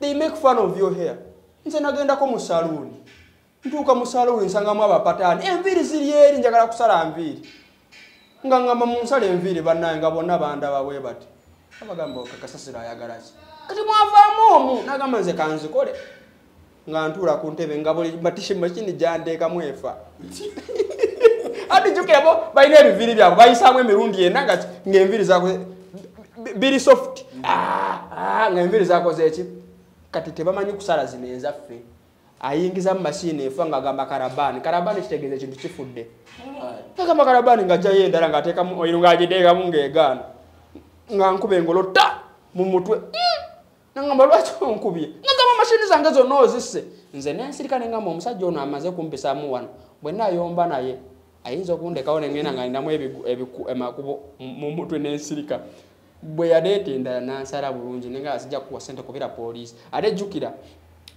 they make fun of your hair nze nagendako mu saluuni ntuuka mu saluuni nsangamu abapataani enviiri ziri eri njagala kusala nviiri nga ngamba munsala enviiri bannaye nga bonna bandaba bwe bati abagamba okakasasiro ayagala ki kati mwavaamu omu nagamba nze kanzikole nga ntuula ku ntebe nga buli matishi machini gyanteekamu efa ati jjukirabo balina ebiviiri byabwe bayisaamu emirundi yenna ng'enviiri zakoze biri soft ng'enviiri zakoze eki kati tebamanyi kusala zino ezaffe ayingiza mu mashini efa ng'agamba karabaani kitegeeza ekintu kifudde agamba karabaani ng'ajjayo endala ng'ateekamu oyo ng'agiteekamu ng'egaana nga nkuba engolo ta mu mutwe nangamba lwaki onkubye nagamba mashini zange zonna ozisse nze nensirika nengamba omusajja ono amaze kumpisaamu wano bwe nayomba naye ayinza okundekawo nengenda nga ninamu emakubo mu mutwe nensirika bwe yaleeta endala nansala bulungi nenga sijja kuwa ssente kubira poliisi ate jjukira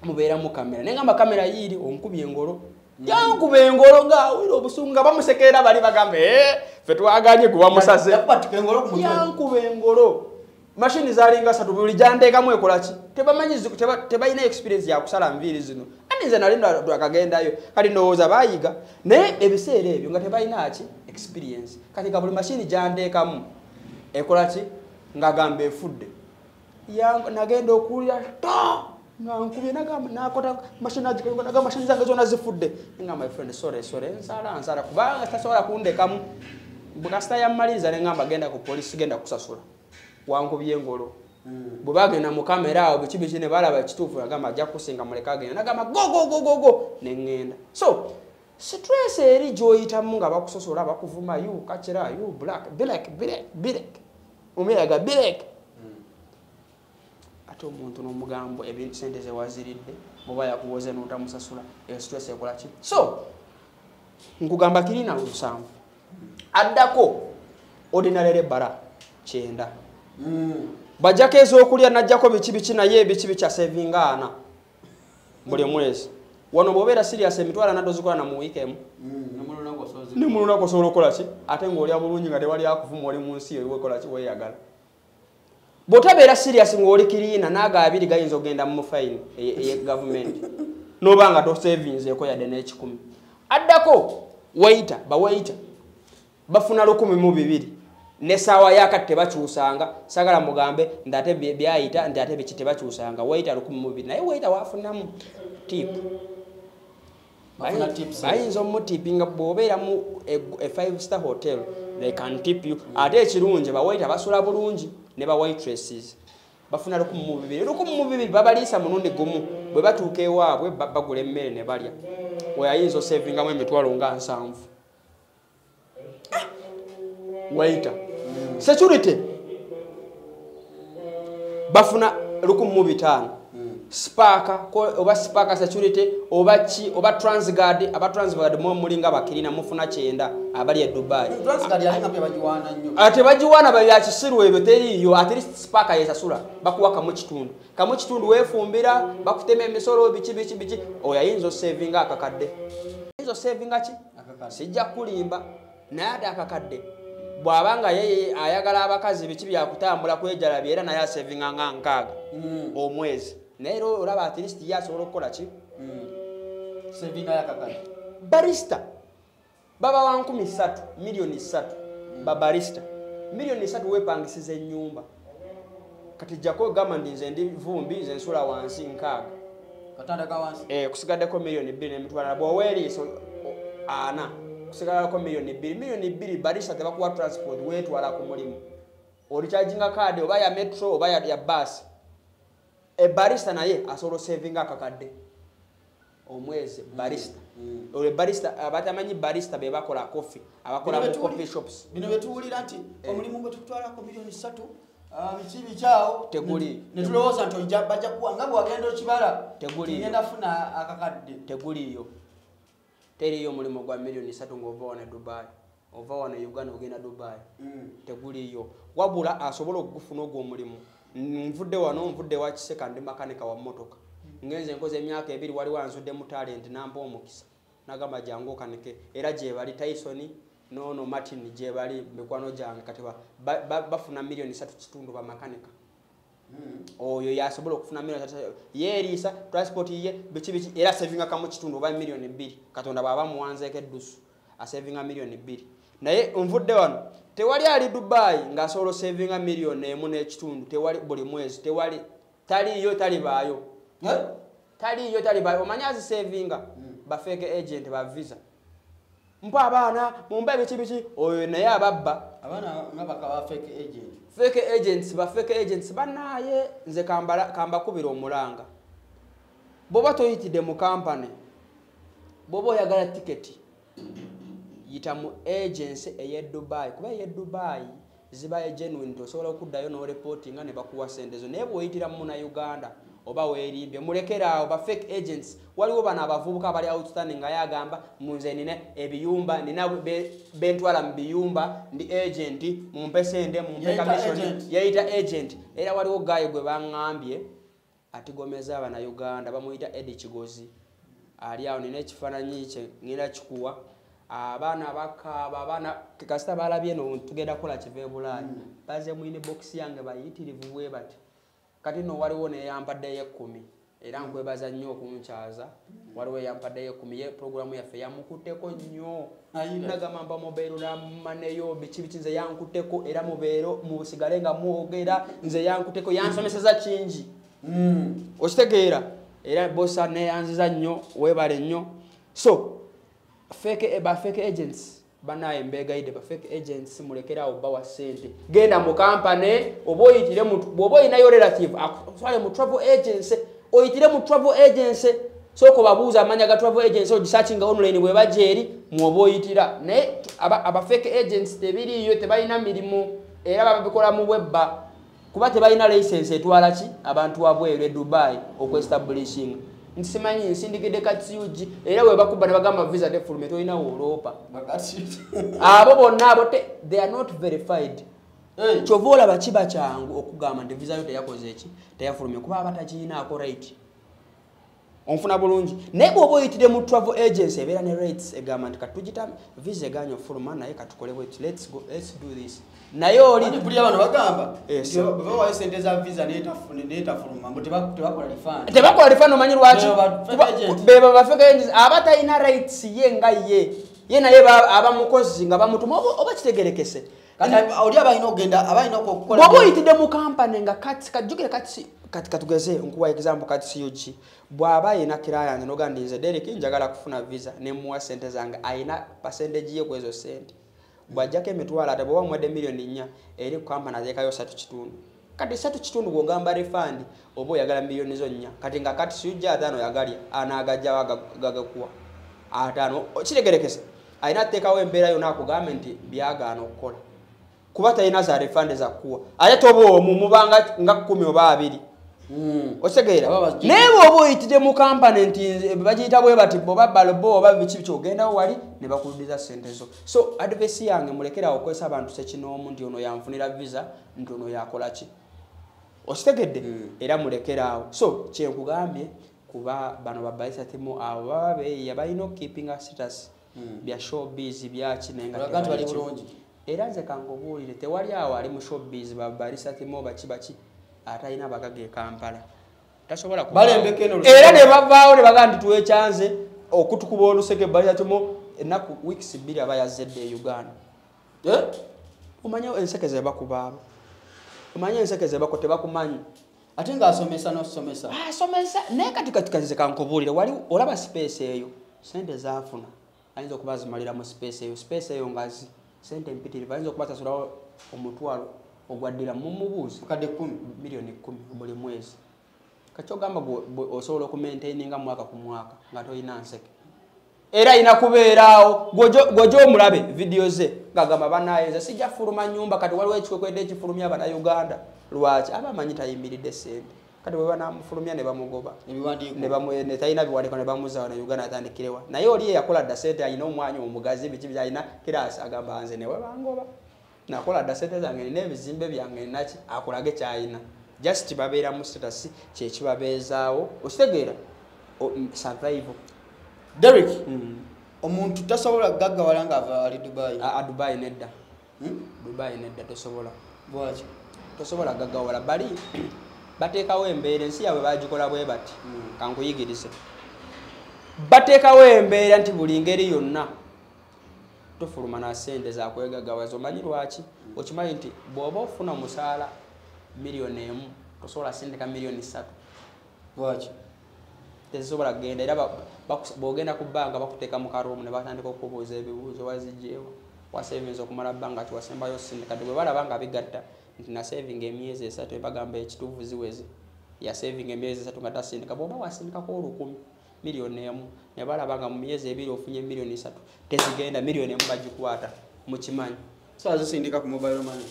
mubeera mu kamera nengamba kamera yiiri onkubye engolo yankuba engolo ng'awulira obusungu nga bamusekerera bali bagamba ffe twaganye kuba musase yankuba engolo mashini zalinga 3 buli gyanteekamu ekola ki tebalina experience ya kusala nviiri zino ati nze nali akagendayo kati ndowooza baayiga naye ebiseera ebyo nga tebalina ki experience kati nga buli mashini gyanteekamu ekola ki ng'agamba efudde nagenda okuwulira nga nkubye nakota mashini zange zonna zifudde nga my friend sore nsala kubanga tasobola kundekamu bukasita yammaliriza nengamba genda ku poliisi genda kusasula wankubye engolo bwe bagenda mu kamera awo biki ne balaba ekituufu nagamba ajja kusinga muleka agenda nagamba go neŋŋenda so stress eri gy'oyitamu nga bakusosola bakuvuma you kacera you black bilek omuyaga bilek ate omuntu n'omugambo ebintu sente zewaziridde muba yakuwoze n'otamusasula eyo stress ekola ki so nkugamba kirina 7 addako ordinary lebara 9 bajjako ez'okulya najjako biki naye biki bikya savinga 4 buli mwezi wano bw'obeera serious emitwalo ana tozikola na mu weekend ne mu lunaku osobola okukola ki ate ng'olya bulungi nga tewali akuvuma oli mu nsi eyo wekola ki weeyagala bw'otabeera serious ng'oli kiriina naaga abiri gayinza okugenda mu fine eye gavumenti n'oba nga tosevinzeeko yadde n'ekikumi addako waita bawaita bafuna 1,200 n'essaawa yaakati tebakyusanga sagala mugambe ndate byayita nti ate biki tebakyusanga waita 1,200 naye waita waafunamu tip bayinza omutipinga bw'obeera mu a 5-star hotel they can tip you ate ekirungi bawaita basula bulungi ne bawaitresses bafuna 1,200 babaliisa munundi gumu bwe batuuka ewaabwe bagula emmere ne balya weyayinza osevingamu emitwalo nga 7 waita security bafuna 1,500 spark oba spark security oba transguard aba transguard mo mulinga bakirina mufuna 9 abali e Dubai transguard yalinga pya bajiwana nnyo ate bajiwana bya kisiru ebyo teriyo at least spark yesasula bakuwaka mu kitundu wefumbira bakutema emisoro bichi oyayinzo saving akakadde inzo saving ki sijja kulimba naye ate akakadde bwabanga yeye ayagala abakazi bichi bya kutambula kwejala byera naye saving nga nkaaga omwezi naye olaba at least yasobola okukola ki saving yakakadde barista baba wa 3 milioni 3 babarista milioni 3 wepangisiza ennyumba kati jako gamba ndinze ndi vumbi ze nsula wansi nkaaga katanda ka wansi kusigaddeko milioni 2 n'emitwalo bw'oweeriiso ana kusigaddeko milioni 2 barista tebakuwa transport weetwala ku mulimu olicharginga card oba ya metro oba ya bus e barista naye asobola saving akakadde omwezi barista ole barista abatamanyi barista be bakola coffee abakola mu coffee shops bino betuwulira nti omulimu gwe tutwala ko milioni 3 bichibi chao teguli netulowooza nti bajja kuwa nga bwagenda okibala teguli ngenda funa akakadde teguliyo teriyo mulimu gwa milioni 3 ng'ova wana Dubai ova wana Uganda ogenda Dubai teguliyo wabula asobola okufuna ogwo omulimu nvudde wa kiseka ndi makanika wa motoka ngenze nkoze emyaka 2 wali wanzudde mu talent namba omukisa nagamba jangu okanike era gye bali Tyson no Martin gye bali mikwano gyange kati bafuna milioni 3 kitundu ba makanika oyo yasobola okufuna milioni 3 yeerisa transport ye bichi era saving akamu kitundu ba milioni 2 katonda baba muwanzeeke eddusu a saving milioni 2 naye nvudde wano tewali ali Dubai nga solo saving milioni 1 n'ekitundu tewali buli mwezi tewali taliyo talibaayo taliyo talibaayo omanyazi saving ba fake agent ba visa mpa abaana mumbe bichi oyo naye ababba abaana ngabaka ba fake agents banaye nze kamba kubira omulanga boba toyitide mu company bobo yagala ticket yita mu agency eye Dubai kuba eye Dubai ziba genuine tosobola okuddayo no reporting ne bakuwa sendezo naye bwoyitira mu na Uganda oba weerimbye mulekera oba fake agents waliwo bana abavubuka bali outstanding ayagamba munze nine ebiyumba nina bentwala mbiyumba ndi agent mumpe sende mumpe commission yaita agent era waliwo gaye gwe bangambye atigomeza abana Uganda bamuyita Eddie Kigozi ali awo nine ekifaananyi kye ngenda kikuwa abana bakaba abana kasita balabye no tugenda kola kive Bulayi baze mwine box yange bayitirivu bwe bati kati no waliwo ne yampadde ye 10 era nkwebaza nnyo okunkyaza waliwo yampadde ye 10 ye programu yaffe yamukutteko nnyo nagamamba mobile namaneyo bichi nze yankutteko era mubeero musigale nga muogera nze yankutteko yansomeseza kingi okitegeera era bossa ne yanziza nnyo webale nnyo so fake agents banaye mbegaide ba fake agents mulekera obawa sente genda mu company oboyitire mu boboyina yo relative akwale mu travel agency oyitire mu travel agency soko babuza amanya ga travel agency ogisearching online bwe bajeri mu oboyitira ne aba fake agents tebiri yo tebayina mirimu era babikola mu webba kuba tebayina license etwala ki abantu abwere Dubai okwe-establishing nsimanyi nsindikide katsiuji era we bakuba ne bagamba visa de fulme toina Europa abo bonna abo they are not verified chovola bachiba changu okugamba ndi visa yote yakoze eki teyafulme kuba abatakina ako right onfuna bulungi naye bw'oba oyitire mu travel agency ebeera ne rates egamba nti katugita visa eganya ofuluma naye katukole bweti let's do this naye oli buli abantu bagamba bawayo sente za visa netafuluma mbu tebakola refund omanyi lwaki beba bafeka agency abatalina rates ye nga ye naye aba mukozi nga bamutuma oba kitegerekese oli abalina okugenda abalina okukola bw'oba oyitidde mu kampani nga kajjukire kati katugeze nkuwa example kati CUG bw'aba ayina client n'ogamba nze Derek njagala kufuna visa ne muwa sente zange ayina percentage ye kwezo sente bw'ajjako emitwalo ate bw'oba muwadde million 4 eri ku kampani ateekayo 3.5 kati 3.5 bw'ogamba refund oba oyagala million zo 4 kati nga kati CUG 5 yagalya anaagajja gagakuwa 5 kitegerekese ayina atteekawo embeera yonna akugambe nti byagaana okukola kuba talina za refund za kuwa ate toba omu mubanga nga 10 oba 2 otegeera naye bw'oba oyitire mu kampani nti bagiyita bwe bati bw'oba balobo oba biki ogendawo wali ne bakuluddiza sente zo so advice yange mulekerawo okozesa abantu sekinoomu nti ono yanfunira visa nti ono yakola ki okitegedde era mulekeraawo so kyenkugambye kuba bano babalisa timu abo baba beeya balina okukeepinga status bya showbiz byaki naye nga bali bulungi era nze kankubuulire tewali awo ali mu showbiz babalisa timu baki atalina bagaga e Kampala tasobola era ne bavaawo ne bagaa nti tuwekyanze okutukuba oluseke balisa timu ennaku weeks 2 aba yazedde e Uganda omanyi enseke ze bakubaabo omanyi enseke ze bako tebakumanyi ate nga asomesa n'osomesa asomesa naye kati ze kankubuulire wali olaba space eyo sente zaafuna ayinza okuba zimalira mu space eyo ngazi sente mpitirivu ayinza okuba tasulawo omutwalo ogwaddira mu mubuuzi kadde 10 milioni 10 buli mwezi kati ogamba osobola okumaintaininga mwaka ku mwaka nga tolina nseke era ayina kubeeraawo gwojo omulabe vidiyo ze ngagamba banayenza sijja fuluma nyumba kati waliwo ekikwekwedde ekifulumya abannayuganda lwaki aba amanyi tayimiridde sente kati bwe banamufulumya ne bamugoba ne talina biwandiiko ne bamuza ne Uganda atandikirewa naye oli yakola dda sente ayina omwanya omugazi biki byalina kiraasi agamba nze newe bangoba nakola dda sente zange nina ebizimbe byange naki akolage kyayina just babeera mu status kyekibabeezaawo okitegeera survival Derek omuntu tasobola gaggawala nga ali Dubai nedda Dubai nedda tosobola bwaki tosobola gaggawala bali bateekawo embeera ensi yaabwe bagikola bwe bati kankuyigirize bateekawo embeera nti buli ngeri yonna tofuluma na sente zakwegaggawaza omanyi lwaki okimanyi nti bw'oba ofuna omusaala miliyoni 1 tosobola sindika miliyoni 3 lwaki tezisobola kugenda era bw'ogenda ku bbanga bakuteeka mu karuumu ne batandika okubuuza ebibuuzo wazigyeewo wasevinza okumala bbanga ki wasembayo sindika bwe balaba nga bigatta nti na saving emyezi 3 bagamba ekituufu ziweze ya saving emyezi 3 nga tasindika bw'oba wasindikako 10 miliyoni 1 ne balaba nga mu myezi 2 ofunye miliyoni 3 tezigenda miliyoni 1 bagikwata mukimanyi so azisindika ku mobile money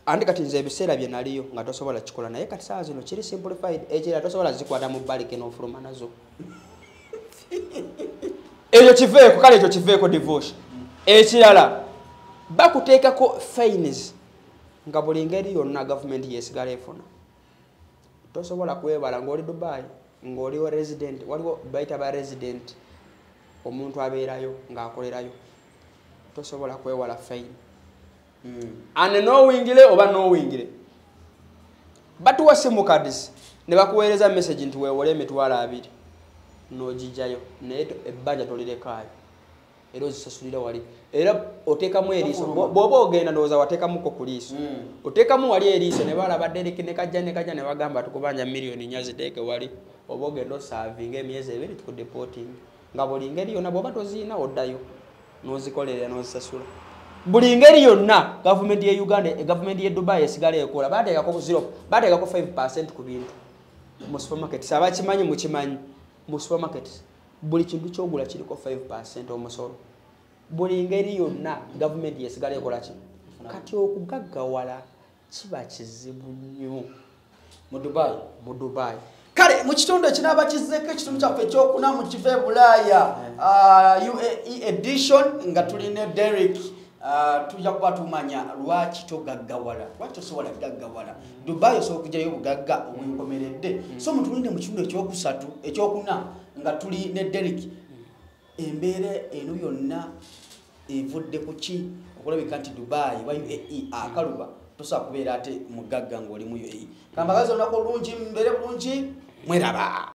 andi kati nze ebiseera bye naliyo nga tosobola kikola naye kati saa zino kiri simplified ekira tosobola zikwata mu balike n'ofuluma nazo ekyo kiveeko kale ekyo kiveeko divorce ekirala bakuteekako fines nga buli ngeri yonna gavumenti yesigala efuna tosobola kwebala ng'oli Dubai ng'oliwo resident waliwo bayita ba resident omuntu abeerayo ng'akolerayo tosobola kwewala fine ane n'owingire oba n'owingire batuwa simu cards ne bakuweereza message nti weewole emitwalo 2 n'ogijjayo naye ebbanja tolirekayo era ozisasulira wali era oteekamu eriiso bw'oba ogenda ndowooza wateekamuko ku liiso oteekamu wali eriiso ne balaba Derek ne kajja ne bagamba tukubanja miliyoni 4 ziteeke wali oba ogenda osaavinga emyezi 2 tukudeporting nga buli ngeri yonna bw'oba toziina oddayo n'ozikolera n'ozisasula buli ngeri yonna gavumenti ye Uganda gavumenti ye Dubai esigala ekola bateekako 5% ku bintu mu supermarket abakimanyi mukimanyi mu supermarket buli kintu kyogula kiriko 5% omusolo buli ngeri yonna gavumenti yesigala ekola ki kati okugaggawala kiba kizibu nnyo mu Dubai kale mu kitundu ekinaaba kizzeko ekitundu kyaffe ekyokuna mu kiva e Bulaaya UAE edition nga tuline Derek tujja kuba tumanya lwaki togaggawala lwaki tosobola gaggawala Dubai osobola okujjayo obugagga obwenkomeredde so mutulinde mu kitundu ekyokuna nga tuli ne Derek embeera eno yonna evudde ku ki okulabika nti Dubai wa UAE akaluba tosobola kubeera ate mugagga ng'oli mu UAE kambagazi olunaku olungi mbeere bulungi mweraba